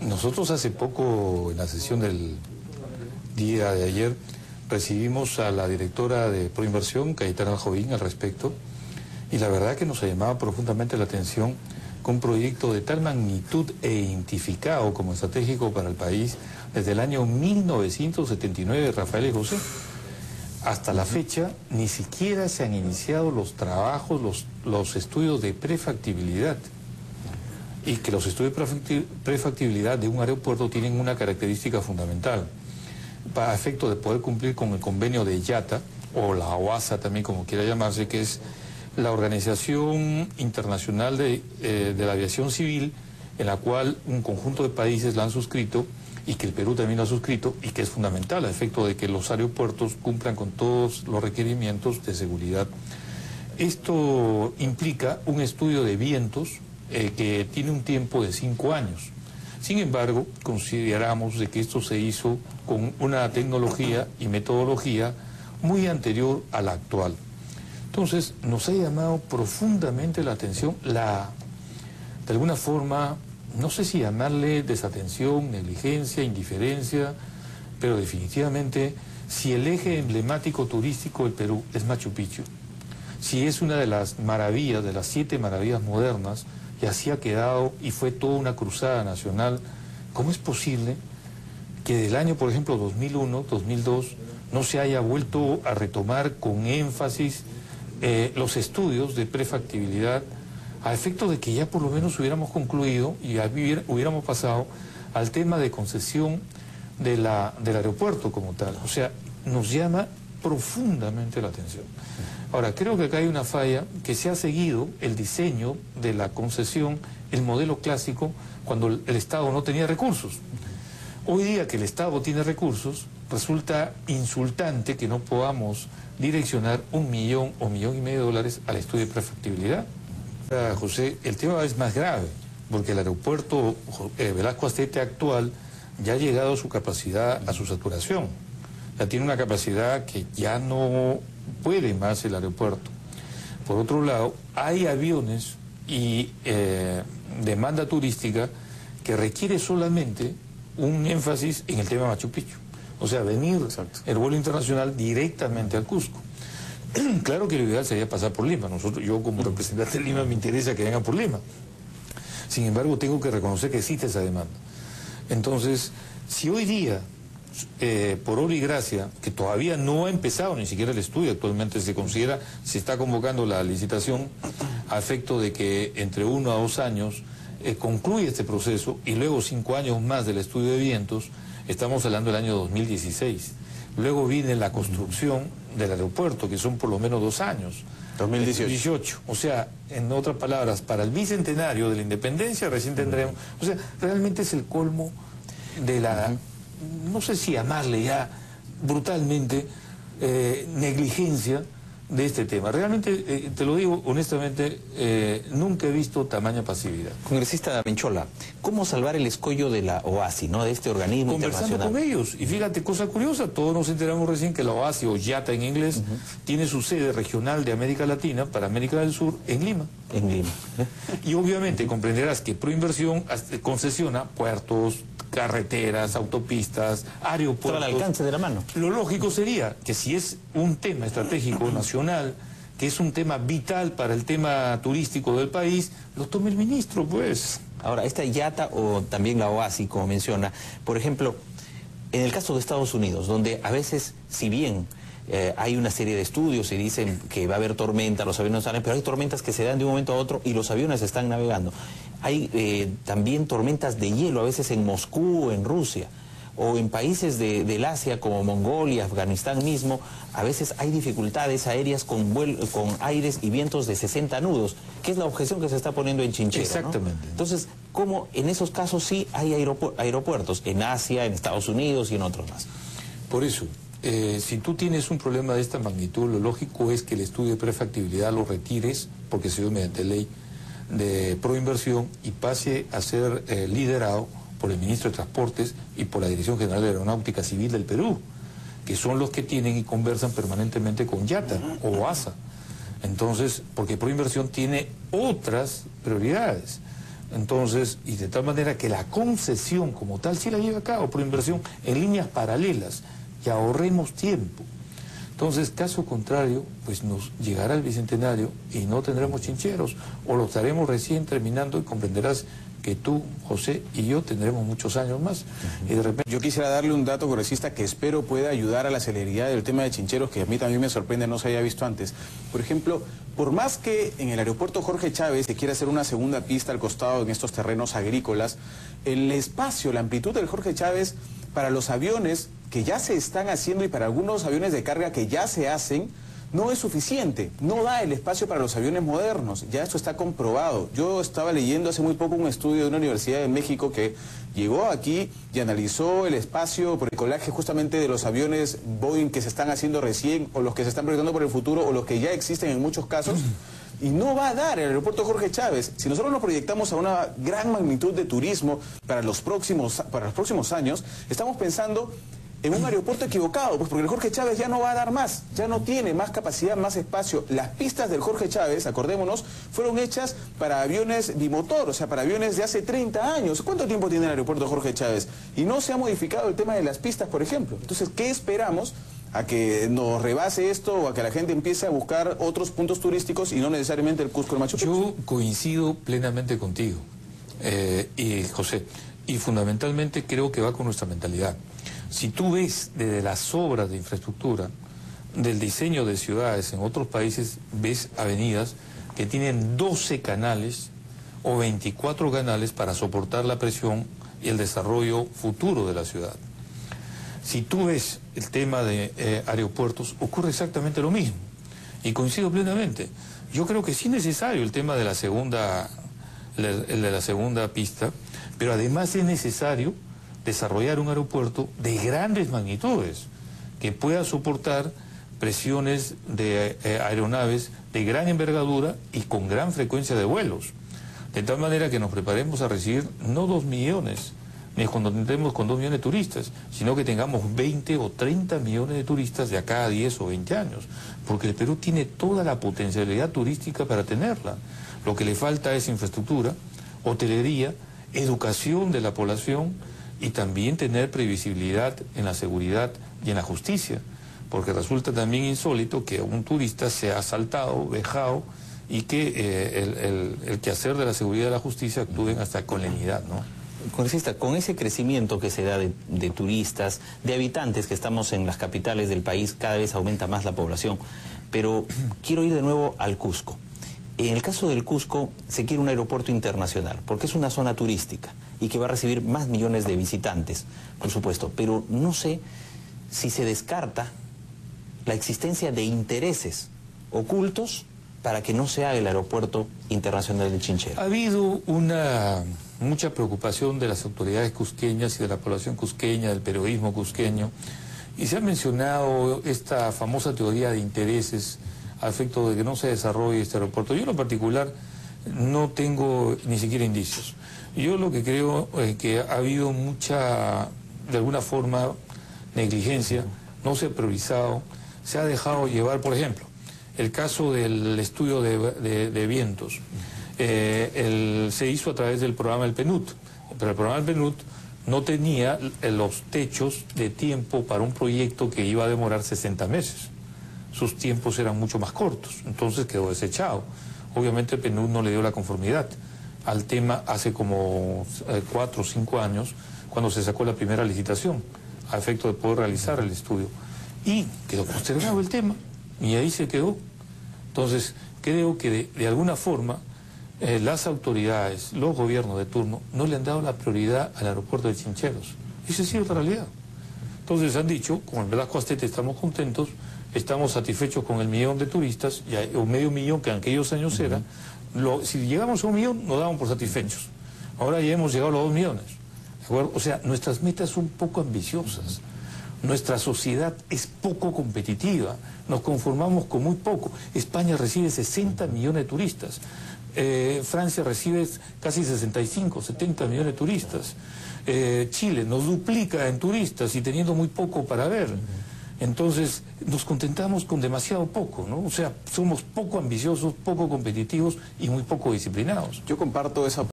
Nosotros hace poco, en la sesión del día de ayer, recibimos a la directora de Proinversión, Cayetana Jovín, al respecto, y la verdad que nos ha llamado profundamente la atención que un proyecto de tal magnitud e identificado como estratégico para el país desde el año 1979 de Rafael y José. Hasta la fecha ni siquiera se han iniciado los trabajos, los estudios de prefactibilidad. Y que los estudios de prefactibilidad de un aeropuerto tienen una característica fundamental. Para efecto de poder cumplir con el convenio de IATA, o la OASA también como quiera llamarse, que es la Organización Internacional de la Aviación Civil, en la cual un conjunto de países la han suscrito, y que el Perú también lo ha suscrito, y que es fundamental a efecto de que los aeropuertos cumplan con todos los requerimientos de seguridad. Esto implica un estudio de vientos que tiene un tiempo de 5 años. Sin embargo, consideramos de que esto se hizo con una tecnología y metodología muy anterior a la actual. Entonces, nos ha llamado profundamente la atención de alguna forma, no sé si llamarle desatención, negligencia, indiferencia, pero definitivamente, si el eje emblemático turístico del Perú es Machu Picchu, si es una de las maravillas, de las 7 maravillas modernas, y así ha quedado y fue toda una cruzada nacional, ¿cómo es posible que del año, por ejemplo, 2001, 2002, no se haya vuelto a retomar con énfasis los estudios de prefactibilidad a efecto de que ya por lo menos hubiéramos concluido y hubiéramos pasado al tema de concesión del aeropuerto como tal? O sea, nos llama profundamente la atención. Ahora, creo que acá hay una falla, que se ha seguido el diseño de la concesión, el modelo clásico, cuando el Estado no tenía recursos. Hoy día que el Estado tiene recursos, resulta insultante que no podamos direccionar 1 millón o $1,5 millones al estudio de prefactibilidad. José, el tema es más grave, porque el aeropuerto Velasco Astete actual ya ha llegado a su capacidad, a su saturación. Ya tiene una capacidad que ya no puede más el aeropuerto. Por otro lado, hay aviones y demanda turística que requiere solamente un énfasis en el tema Machu Picchu. O sea, venir el vuelo internacional directamente al Cusco. Claro que lo ideal sería pasar por Lima. Yo como representante de Lima me interesa que vengan por Lima. Sin embargo, tengo que reconocer que existe esa demanda. Entonces, si hoy día, por obra y gracia, que todavía no ha empezado ni siquiera el estudio, actualmente se está convocando la licitación a efecto de que entre 1 a 2 años concluye este proceso y luego 5 años más del estudio de vientos, estamos hablando del año 2016. Luego viene la construcción del aeropuerto, que son por lo menos 2 años. 2018. O sea, en otras palabras, para el bicentenario de la independencia recién tendremos... O sea, realmente es el colmo de la... no sé si llamarle ya brutalmente negligencia de este tema. Realmente, te lo digo honestamente, nunca he visto tamaña pasividad. Congresista Menchola, ¿cómo salvar el escollo de la OASI, ¿no? De este organismo internacional? Conversando con ellos. Y fíjate, cosa curiosa, todos nos enteramos recién que la OASI, o IATA en inglés, tiene su sede regional de América Latina para América del Sur en Lima. En Lima. Y obviamente comprenderás que Proinversión concesiona puertos, carreteras, autopistas, aeropuertos. Todo al alcance de la mano. Lo lógico sería que si es un tema estratégico nacional, que es un tema vital para el tema turístico del país, lo tome el ministro, pues. Ahora, esta IATA o también la OASI, como menciona, por ejemplo, en el caso de Estados Unidos, donde a veces, si bien hay una serie de estudios y dicen que va a haber tormenta, los aviones salen, pero hay tormentas que se dan de un momento a otro y los aviones están navegando. Hay también tormentas de hielo, a veces en Moscú, en Rusia, o en países del Asia como Mongolia, Afganistán mismo, a veces hay dificultades aéreas con aires y vientos de 60 nudos, que es la objeción que se está poniendo en Chinchero. Exactamente. ¿No? Entonces, ¿cómo en esos casos sí hay aeropuertos? En Asia, en Estados Unidos y en otros más. Por eso, si tú tienes un problema de esta magnitud, lo lógico es que el estudio de prefactibilidad lo retires, porque se dio mediante ley de Proinversión, y pase a ser liderado por el ministro de Transportes y por la Dirección General de Aeronáutica Civil del Perú, que son los que tienen y conversan permanentemente con IATA o OASA. Entonces, porque Proinversión tiene otras prioridades. Entonces, y de tal manera que la concesión como tal sí la lleva a cabo por inversión en líneas paralelas y ahorremos tiempo. Entonces, caso contrario, pues nos llegará el Bicentenario y no tendremos chincheros, o lo estaremos recién terminando y comprenderás que tú, José, y yo tendremos muchos años más. Y de repente... Yo quisiera darle un dato congresista que espero pueda ayudar a la celeridad del tema de chincheros, que a mí también me sorprende, no se haya visto antes. Por ejemplo, por más que en el aeropuerto Jorge Chávez se quiera hacer una segunda pista al costado en estos terrenos agrícolas, el espacio, la amplitud del Jorge Chávez para los aviones que ya se están haciendo y para algunos aviones de carga que ya se hacen, no es suficiente, no da el espacio para los aviones modernos, ya esto está comprobado. Yo estaba leyendo hace muy poco un estudio de una universidad de México que llegó aquí y analizó el espacio por el colaje justamente de los aviones Boeing que se están haciendo recién, o los que se están proyectando por el futuro, o los que ya existen en muchos casos, y no va a dar el aeropuerto Jorge Chávez. Si nosotros nos proyectamos a una gran magnitud de turismo para los próximos años, estamos pensando en un aeropuerto equivocado, pues porque el Jorge Chávez ya no va a dar más, ya no tiene más capacidad, más espacio. Las pistas del Jorge Chávez, acordémonos, fueron hechas para aviones bimotor, o sea, para aviones de hace 30 años. ¿Cuánto tiempo tiene el aeropuerto Jorge Chávez? Y no se ha modificado el tema de las pistas, por ejemplo. Entonces, ¿qué esperamos? ¿A que nos rebase esto o a que la gente empiece a buscar otros puntos turísticos y no necesariamente el Cusco, el Machu Picchu? Yo coincido plenamente contigo, y José, y fundamentalmente creo que va con nuestra mentalidad. Si tú ves desde las obras de infraestructura, del diseño de ciudades en otros países, ves avenidas que tienen 12 canales o 24 canales para soportar la presión y el desarrollo futuro de la ciudad. Si tú ves el tema de aeropuertos, ocurre exactamente lo mismo. Y coincido plenamente. Yo creo que sí es necesario el tema de la segunda pista, pero además es necesario desarrollar un aeropuerto de grandes magnitudes, que pueda soportar presiones de aeronaves de gran envergadura y con gran frecuencia de vuelos. De tal manera que nos preparemos a recibir no 2 millones, ni cuando tengamos con 2 millones de turistas, sino que tengamos 20 o 30 millones de turistas de acá a 10 o 20 años, porque el Perú tiene toda la potencialidad turística para tenerla. Lo que le falta es infraestructura, hotelería, educación de la población y también tener previsibilidad en la seguridad y en la justicia, porque resulta también insólito que un turista sea asaltado, vejado y que el quehacer de la seguridad y de la justicia actúen hasta con lenidad, ¿no? Congresista, con ese crecimiento que se da de turistas, de habitantes que estamos en las capitales del país, cada vez aumenta más la población, pero quiero ir de nuevo al Cusco. En el caso del Cusco se quiere un aeropuerto internacional, porque es una zona turística y que va a recibir más millones de visitantes, por supuesto, pero no sé si se descarta la existencia de intereses ocultos para que no sea el aeropuerto internacional de Chinchero. Ha habido mucha preocupación de las autoridades cusqueñas y de la población cusqueña, del periodismo cusqueño, y se ha mencionado esta famosa teoría de intereses a efecto de que no se desarrolle este aeropuerto. Yo en lo particular no tengo ni siquiera indicios. Yo lo que creo es que ha habido mucha, de alguna forma, negligencia, no se ha priorizado, se ha dejado llevar, por ejemplo, el caso del estudio de vientos. Se hizo a través del programa del PNUD, pero el programa del PNUD no tenía los techos de tiempo para un proyecto que iba a demorar 60 meses. Sus tiempos eran mucho más cortos, entonces quedó desechado. Obviamente el PNUD no le dio la conformidad al tema hace como 4 o 5 años, cuando se sacó la primera licitación, a efecto de poder realizar el estudio. Y quedó postergado el tema, y ahí se quedó. Entonces, creo que de alguna forma las autoridades, los gobiernos de turno, no le han dado la prioridad al aeropuerto de Chincheros. Esa es cierta realidad. Entonces han dicho, como en Velasco Astete estamos contentos, estamos satisfechos con el 1 millón de turistas, o medio millón que en aquellos años era, si llegamos a 1 millón nos daban por satisfechos. Ahora ya hemos llegado a los 2 millones. ¿De acuerdo? O sea, nuestras metas son poco ambiciosas. Nuestra sociedad es poco competitiva, nos conformamos con muy poco. España recibe 60 millones de turistas, Francia recibe casi 65, 70 millones de turistas, Chile nos duplica en turistas y teniendo muy poco para ver. Entonces nos contentamos con demasiado poco, ¿no? O sea, somos poco ambiciosos, poco competitivos y muy poco disciplinados. Yo comparto esa